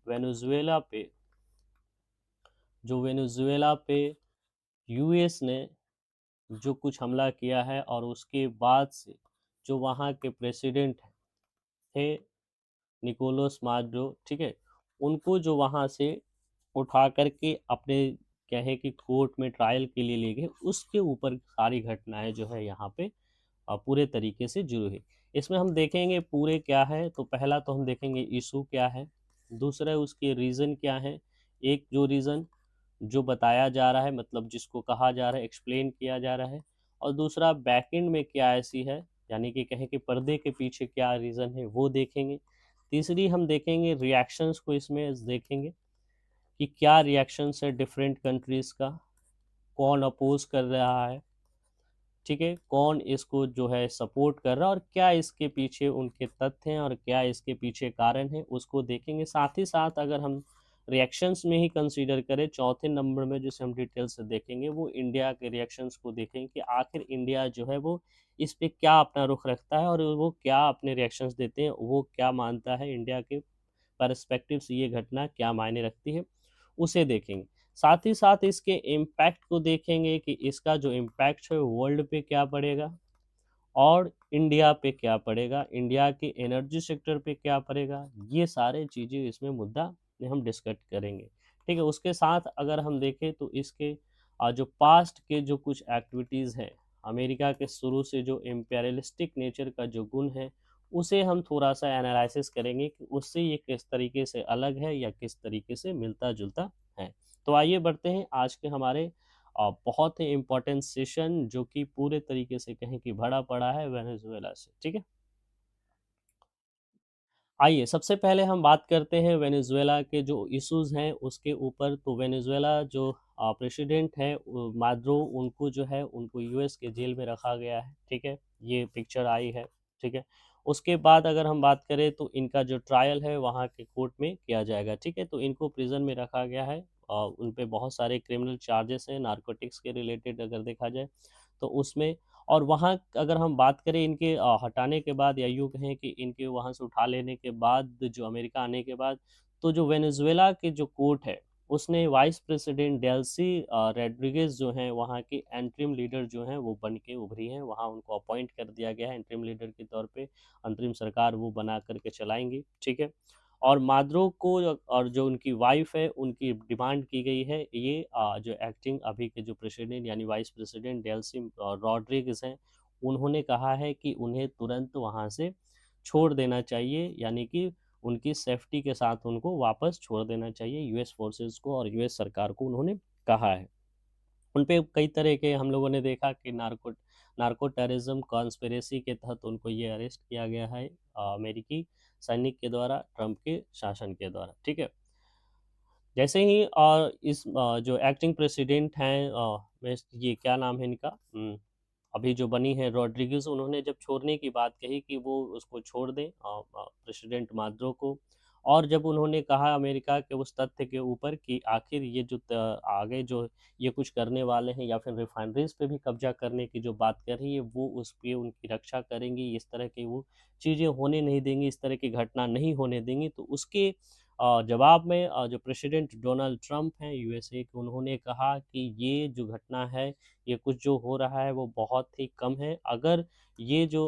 Venezuela पे US ने जो कुछ हमला किया है, और उसके बाद से जो वहाँ के प्रेसिडेंट थे निकोलस माडुरो, ठीक है, उनको जो वहाँ से उठा करके अपने कहे कि कोर्ट में ट्रायल के लिए ले गए, उसके ऊपर सारी घटनाएं जो है यहाँ पे पूरे तरीके से जुड़ी हुई। इसमें हम देखेंगे पूरे क्या है, तो पहला तो हम देखेंगे इशू क्या है, दूसरा उसके रीज़न क्या है, एक जो रीज़न जो बताया जा रहा है, मतलब जिसको कहा जा रहा है, एक्सप्लेन किया जा रहा है, और दूसरा बैकएंड में क्या ऐसी है, यानी कि कहें कि पर्दे के पीछे क्या रीज़न है, वो देखेंगे। तीसरी हम देखेंगे रिएक्शंस को, इसमें देखेंगे कि क्या रिएक्शंस है डिफरेंट कंट्रीज़ का, कौन अपोज कर रहा है, ठीक है, कौन इसको जो है सपोर्ट कर रहा है, और क्या इसके पीछे उनके तथ्य हैं और क्या इसके पीछे कारण है, उसको देखेंगे। साथ ही साथ अगर हम रिएक्शंस में ही कंसीडर करें, चौथे नंबर में जिसे हम डिटेल से देखेंगे, वो इंडिया के रिएक्शंस को देखेंगे कि आखिर इंडिया जो है वो इस पे क्या अपना रुख रखता है, और वो क्या अपने रिएक्शंस देते हैं, वो क्या मानता है, इंडिया के पर्सपेक्टिव से ये घटना क्या मायने रखती है, उसे देखेंगे। साथ ही साथ इसके इम्पैक्ट को देखेंगे कि इसका जो इम्पैक्ट है वर्ल्ड पे क्या पड़ेगा और इंडिया पे क्या पड़ेगा, इंडिया के एनर्जी सेक्टर पे क्या पड़ेगा, ये सारे चीज़ें इसमें मुद्दा में हम डिस्कस करेंगे, ठीक है। उसके साथ अगर हम देखें तो इसके जो पास्ट के जो कुछ एक्टिविटीज़ हैं, अमेरिका के शुरू से जो इम्पेरियलिस्टिक नेचर का जो गुण है, उसे हम थोड़ा सा एनालिसिस करेंगे कि उससे ये किस तरीके से अलग है या किस तरीके से मिलता जुलता है। तो आइए बढ़ते हैं आज के हमारे बहुत ही इम्पोर्टेंट सेशन, जो कि पूरे तरीके से कहें कि भरा पड़ा है वेनेजुएला से, ठीक है। आइए सबसे पहले हम बात करते हैं वेनेजुएला के जो इश्यूज हैं उसके ऊपर। तो वेनेजुएला जो प्रेसिडेंट है माद्रो, उनको जो है उनको यूएस के जेल में रखा गया है, ठीक है, ये पिक्चर आई है, ठीक है। उसके बाद अगर हम बात करें तो इनका जो ट्रायल है वहाँ के कोर्ट में किया जाएगा, ठीक है। तो इनको प्रिजन में रखा गया है, उन पे बहुत सारे क्रिमिनल चार्जेस हैं नारकोटिक्स के रिलेटेड अगर देखा जाए तो उसमें। और वहाँ अगर हम बात करें इनके हटाने के बाद, या यूँ कहें कि इनके वहाँ से उठा लेने के बाद, जो अमेरिका आने के बाद, तो जो वेनेजुएला के जो कोर्ट है उसने वाइस प्रेसिडेंट डेल्सी रोड्रिगेज जो हैं वहाँ की एंटरिम लीडर जो हैं वो बन के उभरी हैं, वहाँ उनको अपॉइंट कर दिया गया है एंटरिम लीडर के तौर पे, अंतरिम सरकार वो बना करके चलाएंगी, ठीक है। और माद्रो को और जो उनकी वाइफ है उनकी डिमांड की गई है, ये जो एक्टिंग अभी के जो प्रेसिडेंट यानी वाइस प्रेसिडेंट डेल्सी रॉड्रिग्स हैं, उन्होंने कहा है कि उन्हें तुरंत वहाँ से छोड़ देना चाहिए, यानी कि उनकी सेफ्टी के साथ उनको वापस छोड़ देना चाहिए यूएस फोर्सेस को, और यूएस सरकार को उन्होंने कहा है। उन पे कई तरह के हम लोगों ने देखा कि नार्को टेररिज्म कॉन्स्पिरेसी के तहत उनको ये अरेस्ट किया गया है अमेरिकी सैनिक के द्वारा, ट्रंप के शासन के द्वारा, ठीक है। जैसे ही जो एक्टिंग प्रेसिडेंट हैं, ये क्या नाम है इनका, अभी जो बनी है रॉड्रिगेज, उन्होंने जब छोड़ने की बात कही कि वो उसको छोड़ दें प्रेसिडेंट माद्रो को, और जब उन्होंने कहा अमेरिका के उस तथ्य के ऊपर कि आखिर ये जो आगे जो ये कुछ करने वाले हैं या फिर रिफाइनरीज पे भी कब्जा करने की जो बात कर रही है, वो उस पे उनकी रक्षा करेंगी, इस तरह की वो चीज़ें होने नहीं देंगी, इस तरह की घटना नहीं होने देंगी, तो उसके जवाब में जो प्रेसिडेंट डोनाल्ड ट्रंप हैं यूएसए के, उन्होंने कहा कि ये जो घटना है, ये कुछ जो हो रहा है वो बहुत ही कम है। अगर ये जो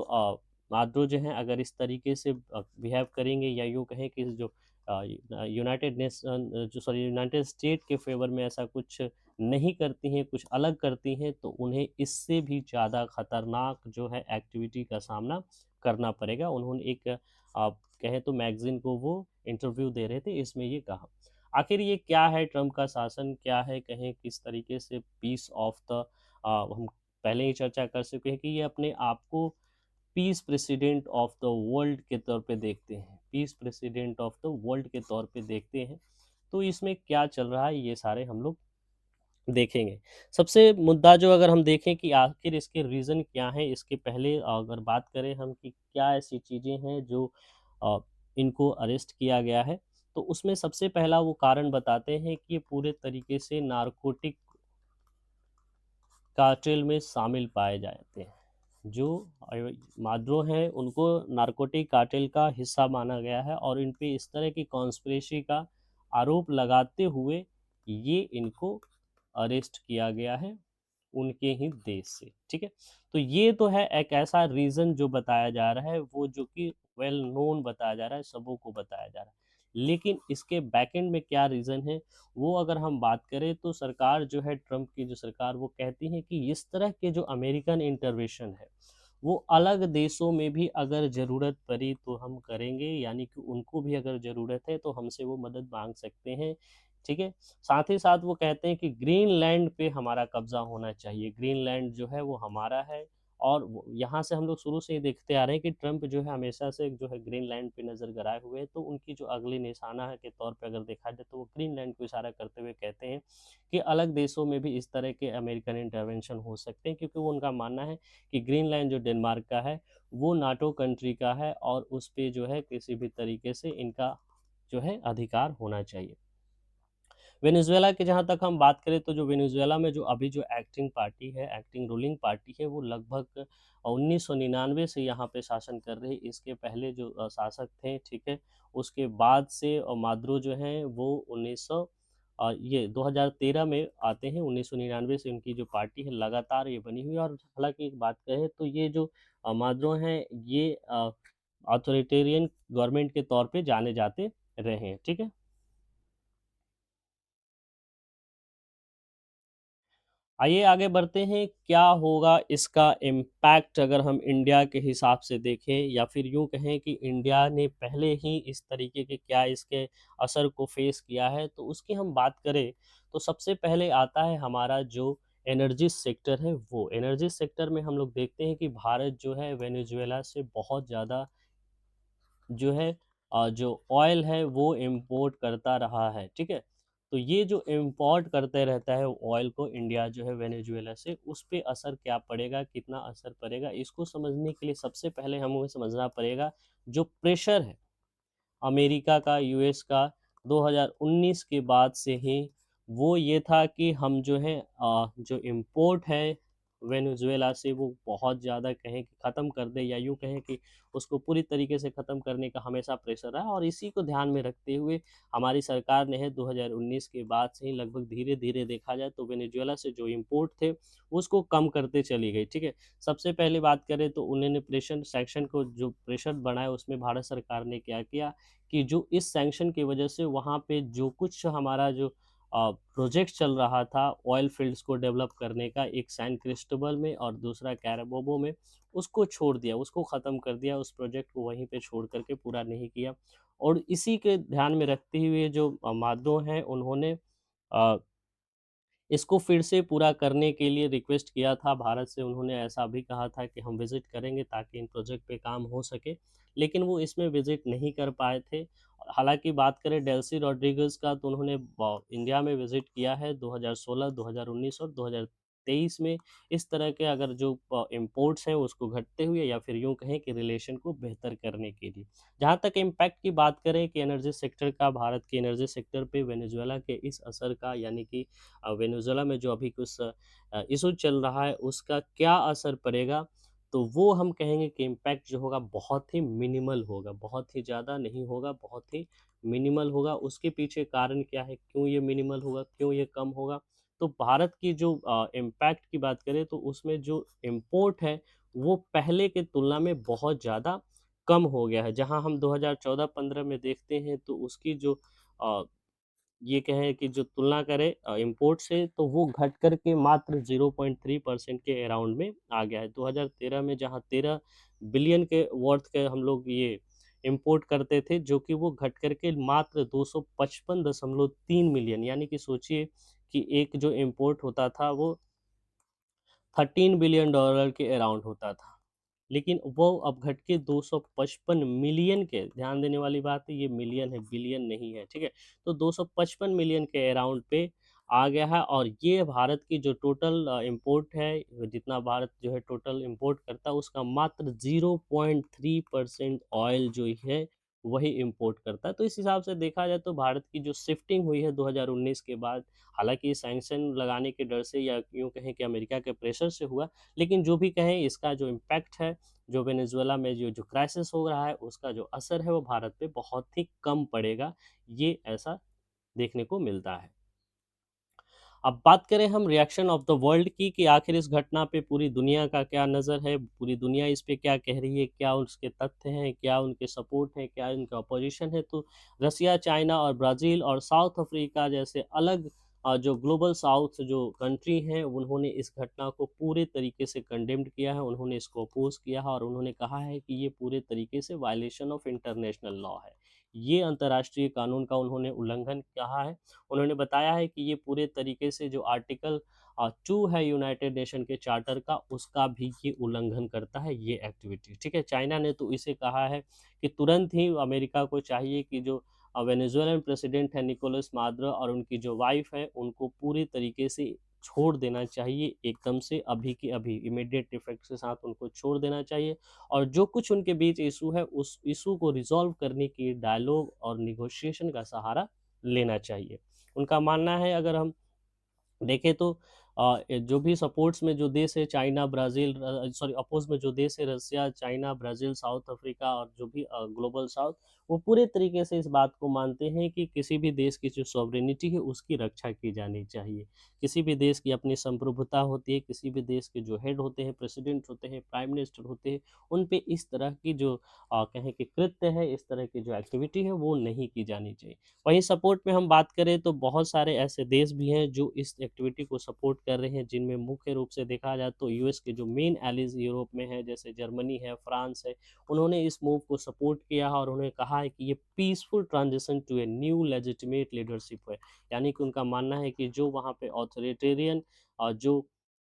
माद्रो जो हैं अगर इस तरीके से बिहेव करेंगे, या यूँ कहें कि जो यूनाइटेड स्टेट के फेवर में ऐसा कुछ नहीं करती हैं, कुछ अलग करती हैं, तो उन्हें इससे भी ज़्यादा खतरनाक जो है एक्टिविटी का सामना करना पड़ेगा। उन्होंने एक कहें तो मैगजीन को वो इंटरव्यू दे रहे थे, इसमें ये कहा। आखिर ये क्या है, ट्रंप का शासन क्या है, कहें किस तरीके से पीस ऑफ द हम पहले ही चर्चा कर चुके हैं कि ये अपने आप को peace president of the world के तौर पे देखते हैं, peace president of the world के तौर पे देखते हैं। तो इसमें क्या चल रहा है ये सारे हम लोग देखेंगे। सबसे मुद्दा जो अगर हम देखें कि आखिर इसके रीज़न क्या हैं, इसके पहले अगर बात करें हम कि क्या ऐसी चीज़ें हैं जो अ, इनको अरेस्ट किया गया है, तो उसमें सबसे पहला वो कारण बताते हैं कि ये पूरे तरीके से नारकोटिक कार्टेल में शामिल पाए जाते हैं। जो माद्रो हैं उनको नारकोटिक कार्टेल का हिस्सा माना गया है, और इन पे इस तरह की कॉन्स्पिरेसी का आरोप लगाते हुए ये इनको अरेस्ट किया गया है उनके ही देश से, ठीक है। तो ये तो है एक ऐसा रीज़न जो बताया जा रहा है, वो जो कि वेल नोन बताया जा रहा है, सबों को बताया जा रहा है। लेकिन इसके बैकएंड में क्या रीज़न है, वो अगर हम बात करें तो सरकार जो है, ट्रंप की जो सरकार, वो कहती है कि इस तरह के जो अमेरिकन इंटरवेंशन है, वो अलग देशों में भी अगर ज़रूरत पड़ी तो हम करेंगे, यानी कि उनको भी अगर ज़रूरत है तो हमसे वो मदद माँग सकते हैं, ठीक है। साथ ही साथ वो कहते हैं कि ग्रीनलैंड पे हमारा कब्ज़ा होना चाहिए, ग्रीनलैंड जो है वो हमारा है। और यहाँ से हम लोग शुरू से ही देखते आ रहे हैं कि ट्रंप जो है हमेशा से जो है ग्रीनलैंड पे नज़र गड़ाए हुए हैं, तो उनकी जो अगली निशाना है के तौर पे अगर देखा जाए तो वो ग्रीनलैंड को इशारा करते हुए कहते हैं कि अलग देशों में भी इस तरह के अमेरिकन इंटरवेंशन हो सकते हैं, क्योंकि वो उनका मानना है कि ग्रीनलैंड जो डेनमार्क का है वो नाटो कंट्री का है और उस पे जो है किसी भी तरीके से इनका जो है अधिकार होना चाहिए। वेनेजुएला की जहाँ तक हम बात करें तो जो वेनेजुएला में जो अभी जो एक्टिंग पार्टी है, एक्टिंग रूलिंग पार्टी है, वो लगभग 1999 से यहाँ पे शासन कर रही है। इसके पहले जो शासक थे, ठीक है, उसके बाद से माद्रो जो हैं वो 1900 ये 2013 में आते हैं। 1999 से उनकी जो पार्टी है लगातार ये बनी हुई है। और हालाँकि एक बात कहें तो ये जो माद्रो हैं ये ऑथोरिटेरियन गवर्नमेंट के तौर पे जाने जाते रहे हैं, ठीक है। आइए आगे बढ़ते हैं, क्या होगा इसका इम्पैक्ट अगर हम इंडिया के हिसाब से देखें, या फिर यूँ कहें कि इंडिया ने पहले ही इस तरीके के क्या इसके असर को फेस किया है, तो उसकी हम बात करें तो सबसे पहले आता है हमारा जो एनर्जी सेक्टर है वो। एनर्जी सेक्टर में हम लोग देखते हैं कि भारत जो है वेनेजुएला से बहुत ज़्यादा जो है जो ऑयल है वो इम्पोर्ट करता रहा है, ठीक है। तो ये जो इम्पोर्ट करते रहता है ऑयल को इंडिया जो है वेनेजुएला से, उस पे असर क्या पड़ेगा, कितना असर पड़ेगा, इसको समझने के लिए सबसे पहले हमें समझना पड़ेगा जो प्रेशर है अमेरिका का, यूएस का 2019 के बाद से ही, वो ये था कि हम जो है जो इम्पोर्ट है वेनेजुएला से वो बहुत ज़्यादा कहें कि ख़त्म कर दें, या यूँ कहें कि उसको पूरी तरीके से ख़त्म करने का हमेशा प्रेशर रहा। और इसी को ध्यान में रखते हुए हमारी सरकार ने है 2019 के बाद से ही लगभग धीरे-धीरे देखा जाए तो वेनेजुएला से जो इम्पोर्ट थे उसको कम करते चली गई, ठीक है। सबसे पहले बात करें तो उन्होंने प्रेशर सैंक्शन को जो प्रेशर बनाया उसमें भारत सरकार ने क्या किया कि जो इस सैंक्शन की वजह से वहाँ पे जो कुछ हमारा जो प्रोजेक्ट चल रहा था ऑयल फील्ड्स को डेवलप करने का, एक सैन क्रिस्टोबल में और दूसरा कैराबोबो में, उसको छोड़ दिया, उसको ख़त्म कर दिया, उस प्रोजेक्ट को वहीं पे छोड़ करके पूरा नहीं किया। और इसी के ध्यान में रखते हुए जो मादों हैं उन्होंने अ, इसको फिर से पूरा करने के लिए रिक्वेस्ट किया था भारत से। उन्होंने ऐसा भी कहा था कि हम विज़िट करेंगे ताकि इन प्रोजेक्ट पे काम हो सके, लेकिन वो इसमें विज़िट नहीं कर पाए थे। हालाँकि बात करें डेल्सी रॉड्रिगज़ का तो उन्होंने इंडिया में विज़िट किया है 2016, 2019 और 2023 में। इस तरह के अगर जो इम्पोर्ट्स हैं उसको घटते हुए, या फिर यूँ कहें कि रिलेशन को बेहतर करने के लिए। जहाँ तक इम्पैक्ट की बात करें कि एनर्जी सेक्टर का, भारत के एनर्जी सेक्टर पे वेनेजुएला के इस असर का, यानी कि वेनेजुएला में जो अभी कुछ इशू चल रहा है उसका क्या असर पड़ेगा, तो वो हम कहेंगे कि इम्पैक्ट जो होगा बहुत ही मिनिमल होगा, बहुत ही ज़्यादा नहीं होगा, बहुत ही मिनिमल होगा। उसके पीछे कारण क्या है, क्यों ये मिनिमल होगा, क्यों ये कम होगा? तो भारत की जो इम्पैक्ट की बात करें तो उसमें जो इम्पोर्ट है वो पहले के तुलना में बहुत ज़्यादा कम हो गया है। जहाँ हम 2014-15 में देखते हैं तो उसकी जो अ, ये कहें कि जो तुलना करें इम्पोर्ट से, तो वो घट कर के मात्र 0.3% के अराउंड में आ गया है। 2013 में जहाँ 13 बिलियन के वर्थ के हम लोग ये इम्पोर्ट करते थे, जो कि वो घट कर के मात्र 255.3 मिलियन, यानी कि सोचिए कि एक जो इम्पोर्ट होता था वो 13 बिलियन डॉलर के अराउंड होता था। लेकिन वो अब घट के 255 मिलियन के, ध्यान देने वाली बात है ये मिलियन है, बिलियन नहीं है, ठीक है? तो 255 मिलियन के अराउंड पे आ गया है। और ये भारत की जो टोटल इम्पोर्ट है, जितना भारत जो है टोटल इम्पोर्ट करता है उसका मात्र 0.3% ऑयल जो है वही इम्पोर्ट करता है। तो इस हिसाब से देखा जाए तो भारत की जो शिफ्टिंग हुई है 2019 के बाद, हालाँकि सैंक्शन लगाने के डर से, या यूँ कहें कि अमेरिका के प्रेशर से हुआ, लेकिन जो भी कहें इसका जो इम्पैक्ट है, जो वेनेजुएला में जो जो क्राइसिस हो रहा है उसका जो असर है वो भारत पे बहुत ही कम पड़ेगा, ये ऐसा देखने को मिलता है। अब बात करें हम रिएक्शन ऑफ द वर्ल्ड की कि आखिर इस घटना पे पूरी दुनिया का क्या नज़र है, पूरी दुनिया इस पे क्या कह रही है, क्या उसके तथ्य हैं, क्या उनके सपोर्ट हैं, क्या उनका अपोजिशन है। तो रसिया, चाइना और ब्राज़ील और साउथ अफ्रीका जैसे अलग जो ग्लोबल साउथ जो कंट्री हैं, उन्होंने इस घटना को पूरे तरीके से कंडेम्ड किया है, उन्होंने इसको अपोज़ किया है और उन्होंने कहा है कि ये पूरे तरीके से वायलेशन ऑफ इंटरनेशनल लॉ है। ये अंतर्राष्ट्रीय कानून का उन्होंने उल्लंघन कहा है। उन्होंने बताया है कि ये पूरे तरीके से जो आर्टिकल 2 है यूनाइटेड नेशन के चार्टर का, उसका भी ये उल्लंघन करता है ये एक्टिविटी। ठीक है, चाइना ने तो इसे कहा है कि तुरंत ही अमेरिका को चाहिए कि जो वेनेजुएलन प्रेसिडेंट है निकोलस मादुरो और उनकी जो वाइफ है, उनको पूरी तरीके से छोड़ देना चाहिए, एकदम से अभी के अभी इमीडिएट इफेक्ट के साथ उनको छोड़ देना चाहिए और जो कुछ उनके बीच इशू है, उस इशू को रिजॉल्व करने की डायलॉग और निगोशिएशन का सहारा लेना चाहिए। उनका मानना है, अगर हम देखें तो जो भी सपोर्ट्स में जो देश है चाइना, ब्राज़ील, सॉरी अपोज़ में जो देश है रसिया, चाइना, ब्राज़ील, साउथ अफ्रीका और जो भी ग्लोबल साउथ, वो पूरे तरीके से इस बात को मानते हैं कि किसी भी देश की जो सॉवरेनिटी है उसकी रक्षा की जानी चाहिए। किसी भी देश की अपनी संप्रभुता होती है, किसी भी देश के जो हेड होते हैं, प्रेसिडेंट होते हैं, प्राइम मिनिस्टर होते हैं, उन पे इस तरह की जो कहें कि कृत्य है, इस तरह की जो एक्टिविटी है वो नहीं की जानी चाहिए। वहीं सपोर्ट में हम बात करें तो बहुत सारे ऐसे देश भी हैं जो इस एक्टिविटी को सपोर्ट कर रहे हैं, जिनमें मुख्य रूप से देखा जाए तो यूएस के जो मेन एलीज यूरोप में है, जैसे जर्मनी है, फ्रांस है, उन्होंने इस मूव को सपोर्ट किया है और उन्होंने कहा है कि ये peaceful transition to a new legitimate leadership है। यानी कि उनका मानना है कि जो वहाँ पे ऑथोरिटेरियन जो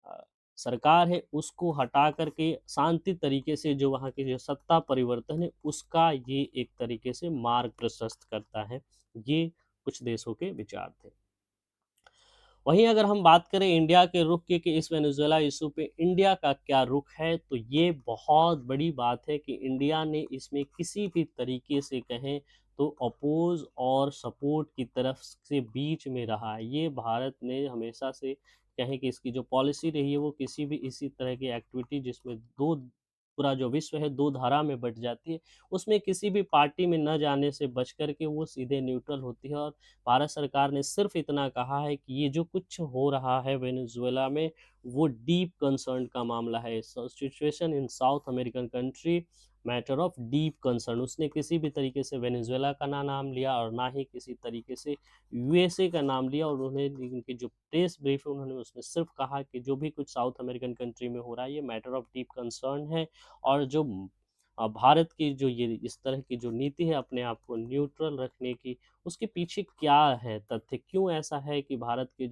अ, सरकार है उसको हटा करके शांति तरीके से जो वहाँ की जो सत्ता परिवर्तन है उसका ये एक तरीके से मार्ग प्रशस्त करता है। ये कुछ देशों के विचार थे। वहीं अगर हम बात करें इंडिया के रुख की कि इस वेनेजुएला इशू पे इंडिया का क्या रुख है, तो ये बहुत बड़ी बात है कि इंडिया ने इसमें किसी भी तरीके से कहें तो अपोज और सपोर्ट की तरफ से बीच में रहा है। ये भारत ने हमेशा से कहें कि इसकी जो पॉलिसी रही है वो किसी भी इसी तरह की एक्टिविटी जिसमें दो पूरा जो विश्व है दो धारा में बट जाती है, उसमें किसी भी पार्टी में न जाने से बच कर के वो सीधे न्यूट्रल होती है और भारत सरकार ने सिर्फ इतना कहा है कि ये जो कुछ हो रहा है वेनेजुएला में वो डीप कंसर्न का मामला है। Situation in south American country matter of deep concern. उसने किसी भी तरीके से वेनेजुएला का ना नाम लिया और ना ही किसी तरीके से यूएसए का नाम लिया और उन्होंने उनकी जो प्रेस ब्रीफ है उन्होंने उसमें सिर्फ कहा कि जो भी कुछ साउथ अमेरिकन कंट्री में हो रहा है ये मैटर ऑफ डीप कंसर्न है और जो भारत की जो ये इस तरह की जो नीति है अपने आप को न्यूट्रल रखने की, उसके पीछे क्या है तथ्य? क्यों ऐसा है कि भारत के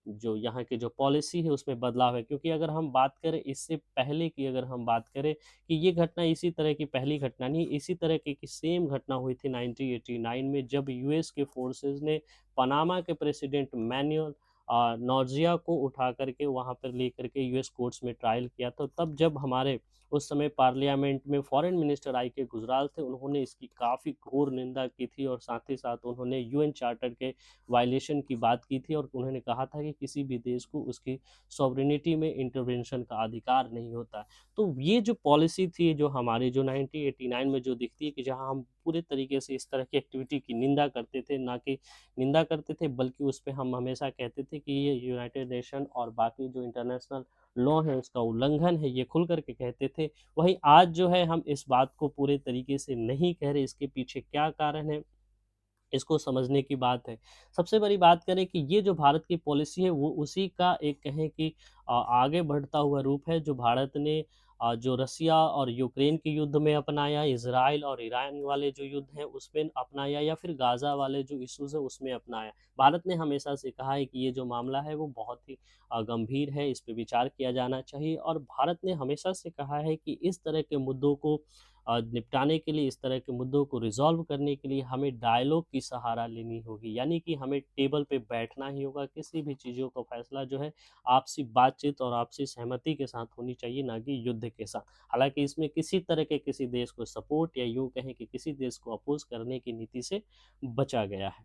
जो यहाँ की जो पॉलिसी है उसमें बदलाव है? क्योंकि अगर हम बात करें इससे पहले की अगर हम बात करें कि ये घटना इसी तरह की पहली घटना नहीं, इसी तरह की सेम घटना हुई थी 1989 में जब यूएस के फोर्सेस ने पनामा के प्रेसिडेंट मैनुअल नॉर्जिया को उठा करके वहाँ पर लेकर के यूएस कोर्ट्स में ट्रायल किया। तो तब जब हमारे उस समय पार्लियामेंट में फॉरेन मिनिस्टर आई के गुजराल थे, उन्होंने इसकी काफ़ी घोर निंदा की थी और साथ ही साथ उन्होंने यूएन चार्टर के वायलेशन की बात की थी और उन्होंने कहा था कि किसी भी देश को उसकी सॉवरेनिटी में इंटरवेंशन का अधिकार नहीं होता। तो ये जो पॉलिसी थी जो हमारी जो 1989 में जो दिखती है कि जहाँ हम पूरे तरीके से इस तरह की एक्टिविटी की निंदा करते थे, ना कि निंदा करते थे बल्कि उस पे हम हमेशा कहते थे कि ये यूनाइटेड नेशन और बाकी जो इंटरनेशनल लॉ है उसका उल्लंघन है, ये खुल कर के कहते थे। वहीं आज जो है हम इस बात को पूरे तरीके से नहीं कह रहे, इसके पीछे क्या कारण है, इसको समझने की बात है। सबसे बड़ी बात करें कि ये जो भारत की पॉलिसी है वो उसी का एक कहें कि आगे बढ़ता हुआ रूप है जो भारत ने जो रसिया और यूक्रेन के युद्ध में अपनाया, इज़राइल और ईरान वाले जो युद्ध हैं उसमें अपनाया या फिर गाज़ा वाले जो इश्यूज़ हैं उसमें अपनाया। भारत ने हमेशा से कहा है कि ये जो मामला है वो बहुत ही गंभीर है, इस पे विचार किया जाना चाहिए और भारत ने हमेशा से कहा है कि इस तरह के मुद्दों को निपटाने के लिए, इस तरह के मुद्दों को रिज़ॉल्व करने के लिए हमें डायलॉग की सहारा लेनी होगी। यानी कि हमें टेबल पे बैठना ही होगा, किसी भी चीज़ों का फैसला जो है आपसी बातचीत और आपसी सहमति के साथ होनी चाहिए, ना कि युद्ध के साथ। हालाँकि इसमें किसी तरह के किसी देश को सपोर्ट या यूँ कहें कि किसी देश को अपोज़ करने की नीति से बचा गया है।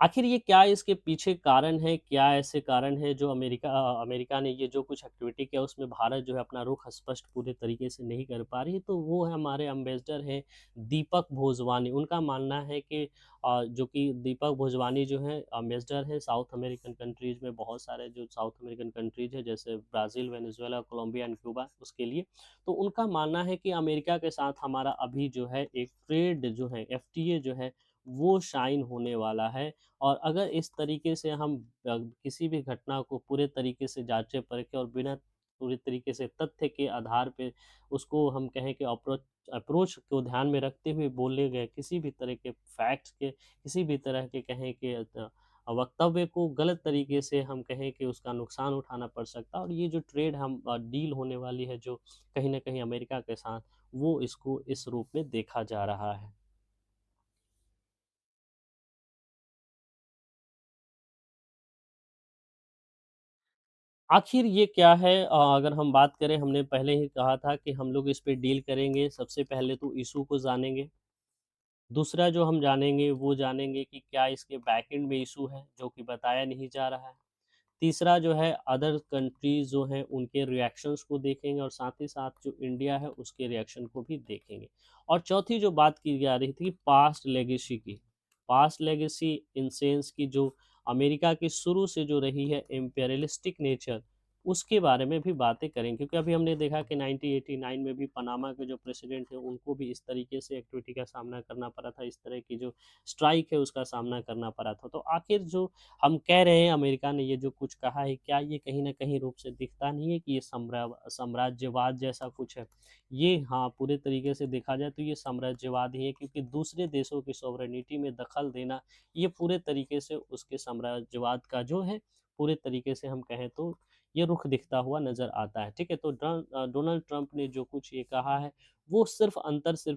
आखिर ये क्या इसके पीछे कारण है? क्या ऐसे कारण हैं जो अमेरिका ने ये जो कुछ एक्टिविटी किया उसमें भारत जो है अपना रुख स्पष्ट पूरे तरीके से नहीं कर पा रही है? तो वो है हमारे एम्बेसडर हैं दीपक भोजवानी। उनका मानना है कि जो कि दीपक भोजवानी जो हैं एम्बेसडर हैं साउथ अमेरिकन कंट्रीज़ में, बहुत सारे जो साउथ अमेरिकन कंट्रीज़ हैं जैसे Brazil, Venezuela, Colombia and Cuba उसके लिए। तो उनका मानना है कि अमेरिका के साथ हमारा अभी जो है एक ट्रेड जो है एफटीए जो है वो शाइन होने वाला है। और अगर इस तरीके से हम किसी भी घटना को पूरे तरीके से जाँचे-परखे और बिना पूरी तरीके से तथ्य के आधार पे उसको हम कहें कि अप्रोच को ध्यान में रखते हुए बोले गए किसी भी तरह के फैक्ट्स के, किसी भी तरह के कहें कि वक्तव्य को गलत तरीके से हम कहें कि उसका नुकसान उठाना पड़ सकता है। और ये जो ट्रेड हम डील होने वाली है जो कहीं न कहीं अमेरिका के साथ, वो इसको इस रूप में देखा जा रहा है। आखिर ये क्या है, अगर हम बात करें, हमने पहले ही कहा था कि हम लोग इस पे डील करेंगे। सबसे पहले तो इश्यू को जानेंगे। दूसरा जो हम जानेंगे वो जानेंगे कि क्या इसके बैकएंड में इश्यू है जो कि बताया नहीं जा रहा है। तीसरा जो है अदर कंट्रीज़ जो हैं उनके रिएक्शंस को देखेंगे और साथ ही साथ जो इंडिया है उसके रिएक्शन को भी देखेंगे। और चौथी जो बात की जा रही थी पास्ट लेगेसी की। पास्ट लेगेसी इन सेंस कि जो अमेरिका की शुरू से जो रही है इम्पेरियलिस्टिक नेचर, उसके बारे में भी बातें करेंगे। क्योंकि अभी हमने देखा कि 1989 में भी पनामा के जो प्रेसिडेंट थे उनको भी इस तरीके से एक्टिविटी का सामना करना पड़ा था, इस तरह की जो स्ट्राइक है उसका सामना करना पड़ा था। तो आखिर जो हम कह रहे हैं अमेरिका ने ये जो कुछ कहा है, क्या ये कहीं न कहीं रूप से दिखता नहीं है कि ये साम्राज्यवाद जैसा कुछ है? ये हाँ, पूरे तरीके से देखा जाए तो ये साम्राज्यवाद ही है, क्योंकि दूसरे देशों की सॉवरेनिटी में दखल देना, ये पूरे तरीके से उसके साम्राज्यवाद का जो है, पूरे तरीके से हम कहें तो ये रुख दिखता हुआ नज़र आता है, ठीक है? तो डोनाल्ड ट्रंप ने जो कुछ ये कहा है, वो सिर्फ़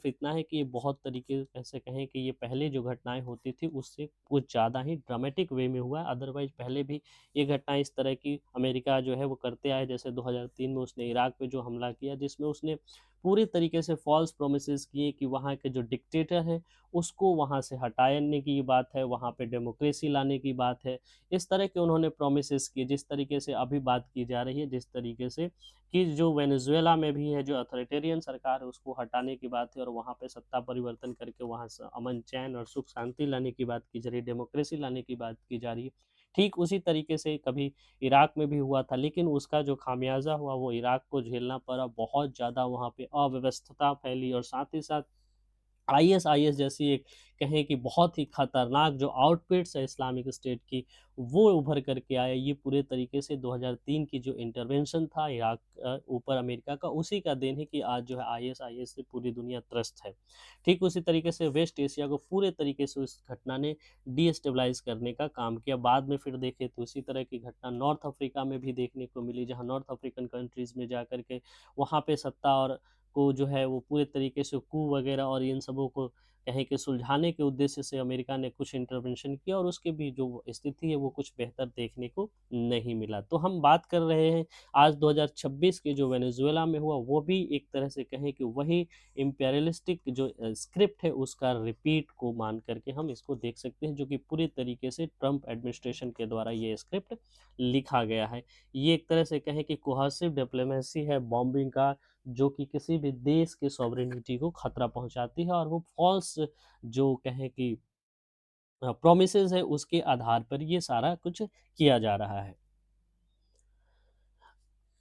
इतना है कि ये बहुत तरीके से कहें कि ये पहले जो घटनाएँ होती थी, उससे कुछ ज़्यादा ही ड्रामेटिक वे में हुआ है। अदरवाइज़ पहले भी ये घटनाएँ इस तरह की अमेरिका जो है वो करते आया है। जैसे 2003 में उसने इराक पे जो हमला किया, जिसमें उसने पूरे तरीके से फ़ॉल्स प्रोमिसेस किए कि वहाँ के जो डिक्टेटर हैं, उसको वहाँ से हटाने की बात है, वहाँ पे डेमोक्रेसी लाने की बात है। इस तरह के उन्होंने प्रोमिसेस किए, जिस तरीके से अभी बात की जा रही है, जिस तरीके से कि जो वेनेज़ुएला में भी है, जो अथॉरिटेरियन सरकार है, उसको हटाने की बात है और वहाँ पे सत्ता परिवर्तन करके वहाँ स अमन, चैन और सुख शांति लाने की बात की जा रही है, डेमोक्रेसी लाने की बात की जा रही है। ठीक उसी तरीके से कभी इराक में भी हुआ था, लेकिन उसका जो खामियाज़ा हुआ, वो इराक को झेलना पड़ा। बहुत ज़्यादा वहाँ पे अव्यवस्था फैली और साथ ही साथ आईएसआईएस जैसी एक कहें कि बहुत ही खतरनाक जो आउटफिट्स है इस्लामिक स्टेट की, वो उभर कर के आए। ये पूरे तरीके से 2003 की जो इंटरवेंशन था इराक ऊपर अमेरिका का, उसी का देन है कि आज जो है आईएसआईएस से पूरी दुनिया त्रस्त है। ठीक उसी तरीके से वेस्ट एशिया को पूरे तरीके से उस घटना ने डिस्टेबलाइज़ करने का काम किया। बाद में फिर देखें तो इसी तरह की घटना नॉर्थ अफ्रीका में भी देखने को मिली, जहाँ नॉर्थ अफ्रीकन कंट्रीज़ में जाकर के वहाँ पे सत्ता और को जो है वो पूरे तरीके से कू वगैरह और इन सबों को कहें कि सुलझाने के उद्देश्य से अमेरिका ने कुछ इंटरवेंशन किया और उसकी भी जो स्थिति है वो कुछ बेहतर देखने को नहीं मिला। तो हम बात कर रहे हैं आज 2026 के जो वेनेजुएला में हुआ, वो भी एक तरह से कहें कि वही इम्पेरियलिस्टिक जो स्क्रिप्ट है उसका रिपीट को मान करके हम इसको देख सकते हैं, जो कि पूरी तरीके से ट्रंप एडमिनिस्ट्रेशन के द्वारा ये स्क्रिप्ट लिखा गया है। ये एक तरह से कहें कि कोहेसिव डिप्लोमेसी है बॉम्बिंग का, जो कि किसी भी देश की सॉवरेनिटी को खतरा पहुंचाती है और वो फॉल्स जो कहें कि प्रोमिसेस है उसके आधार पर ये सारा कुछ किया जा रहा है।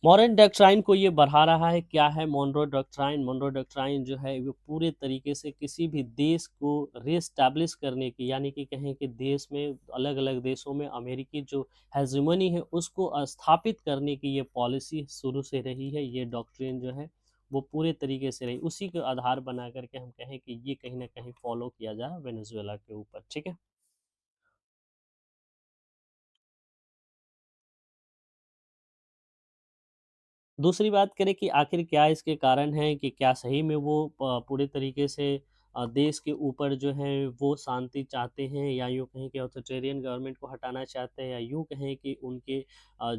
मॉरन डॉक्ट्राइन को ये बढ़ा रहा है, क्या है मोनरो डॉक्ट्राइन? मोनरो डॉक्ट्राइन जो है वो पूरे तरीके से किसी भी देश को रीएस्टैब्लिश करने की, यानी कि कहें कि देश में अलग-अलग देशों में अमेरिकी जो हेजेमनी है उसको स्थापित करने की ये पॉलिसी शुरू से रही है। ये डॉक्ट्रिन जो है वो पूरे तरीके से रही। उसी को आधार बना कर के हम कहें कि ये कहीं न कहीं फॉलो किया जा रहा है वेनेजुएला के ऊपर, ठीक है? दूसरी बात करें कि आखिर क्या इसके कारण हैं, कि क्या सही में वो पूरे तरीके से देश के ऊपर जो है वो शांति चाहते हैं, या यूँ कहें कि ऑथोरिटेरियन गवर्नमेंट को हटाना चाहते हैं, या यूँ कहें कि उनके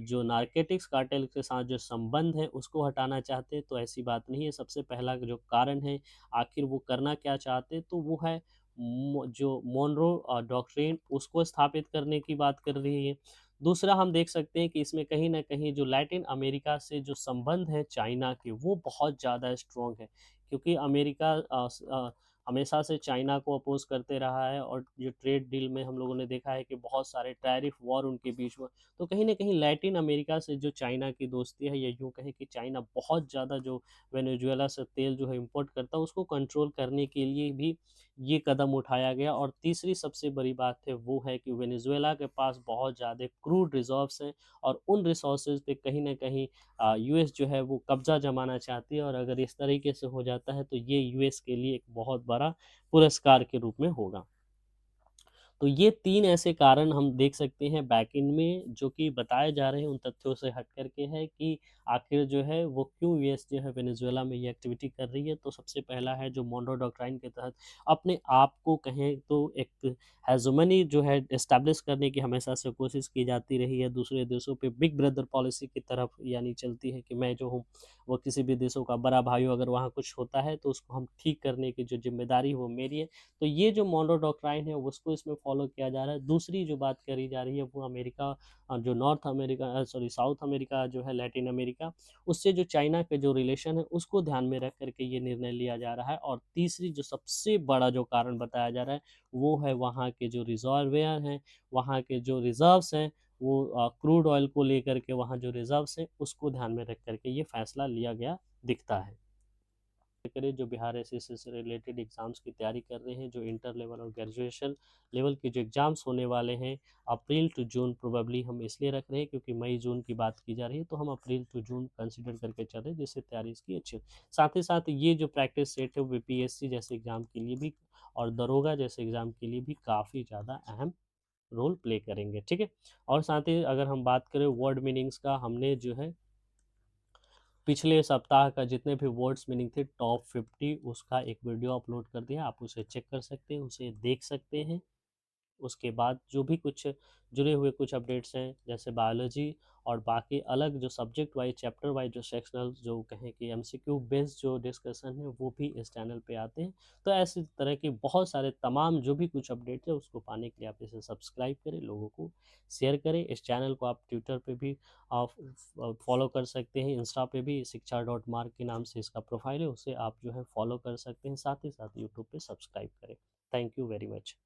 जो नारकोटिक्स कार्टेल के साथ जो संबंध है उसको हटाना चाहते हैं, तो ऐसी बात नहीं है। सबसे पहला जो कारण है आखिर वो करना क्या चाहते हैं, तो वो है जो मोनरो डॉक्ट्रिन उसको स्थापित करने की बात कर रही है। दूसरा हम देख सकते हैं कि इसमें कहीं न कहीं जो लैटिन अमेरिका से जो संबंध है चाइना के, वो बहुत ज़्यादा स्ट्रॉन्ग है, क्योंकि अमेरिका हमेशा से चाइना को अपोज करते रहा है, और जो ट्रेड डील में हम लोगों ने देखा है कि बहुत सारे टैरिफ वॉर उनके बीच में। तो कहीं न कहीं लैटिन अमेरिका से जो चाइना की दोस्ती है, या यूँ कहें कि चाइना बहुत ज़्यादा जो वेनेजुएला से तेल जो है इम्पोर्ट करता है, उसको कंट्रोल करने के लिए भी ये कदम उठाया गया। और तीसरी सबसे बड़ी बात है वो है कि वेनेजुएला के पास बहुत ज़्यादा क्रूड रिज़र्व्स हैं, और उन रिसोर्सेज़ पे कहीं न कहीं यूएस जो है वो कब्ज़ा जमाना चाहती है, और अगर इस तरीके से हो जाता है तो ये यूएस के लिए एक बहुत बड़ा पुरस्कार के रूप में होगा। तो ये 3 ऐसे कारण हम देख सकते हैं बैकएंड में, जो कि बताए जा रहे हैं उन तथ्यों से हट कर के है कि आखिर जो है वो क्यों यूएस जो है वेनेजुएला में ये एक्टिविटी कर रही है। तो सबसे पहला है जो मोनरो डॉक्ट्राइन के तहत अपने आप को कहें तो एक हेजेमनी जो है एस्टैब्लिश करने की हमेशा से कोशिश की जाती रही है। दूसरे देशों पे बिग ब्रदर पॉलिसी की तरफ यानी चलती है कि मैं जो हूँ वो किसी भी देशों का बड़ा भाई हूँ, अगर वहाँ कुछ होता है तो उसको हम ठीक करने की जो ज़िम्मेदारी है वो मेरी है। तो ये जो मोनरो डॉक्ट्राइन है उसको इसमें फॉलो किया जा रहा है। दूसरी जो बात करी जा रही है वो अमेरिका, जो north America sorry south America जो है लैटिन अमेरिका, उससे जो चाइना के जो रिलेशन है उसको ध्यान में रख करके ये निर्णय लिया जा रहा है। और तीसरी जो सबसे बड़ा जो कारण बताया जा रहा है वो है वहाँ के जो रिजर्वेयर हैं, वहाँ के जो रिजर्व्स हैं, वो क्रूड ऑयल को लेकर के वहाँ जो रिजर्व्स हैं उसको ध्यान में रख करके ये फैसला लिया गया दिखता है। करें जो बिहार एसएससी से रिलेटेड एग्ज़ाम्स की तैयारी कर रहे हैं, जो इंटर लेवल और ग्रेजुएशन लेवल के जो एग्ज़ाम्स होने वाले हैं अप्रैल टू जून, प्रोबेबली हम इसलिए रख रहे हैं क्योंकि मई जून की बात की जा रही है, तो हम अप्रैल टू जून कंसिडर करके चल रहे हैं, जिससे तैयारी इसकी अच्छी हो। साथ ही साथ ये जो प्रैक्टिस सेट है वो बीपीएससी जैसे एग्ज़ाम के लिए भी और दरोगा जैसे एग्ज़ाम के लिए भी काफ़ी ज़्यादा अहम रोल प्ले करेंगे, ठीक है। और साथ ही अगर हम बात करें वर्ड मीनिंग्स का, हमने जो है पिछले सप्ताह का जितने भी वर्ड्स मीनिंग थे टॉप 50 उसका एक वीडियो अपलोड कर दिया, आप उसे चेक कर सकते हैं, उसे देख सकते हैं। उसके बाद जो भी कुछ जुड़े हुए कुछ अपडेट्स हैं जैसे बायोलॉजी और बाकी अलग जो सब्जेक्ट वाइज चैप्टर वाइज जो सेक्शनल जो कहें कि एमसीक्यू बेस्ड जो डिस्कशन है वो भी इस चैनल पे आते हैं। तो ऐसी तरह की बहुत सारे तमाम जो भी कुछ अपडेट है उसको पाने के लिए आप इसे सब्सक्राइब करें, लोगों को शेयर करें। इस चैनल को आप ट्विटर पे भी आप फॉलो कर सकते हैं, इंस्टा पे भी शिक्षा डॉट मार्क के नाम से इसका प्रोफाइल है, उसे आप जो है फॉलो कर सकते हैं। साथ ही साथ यूट्यूब पे सब्सक्राइब करें। Thank you very much.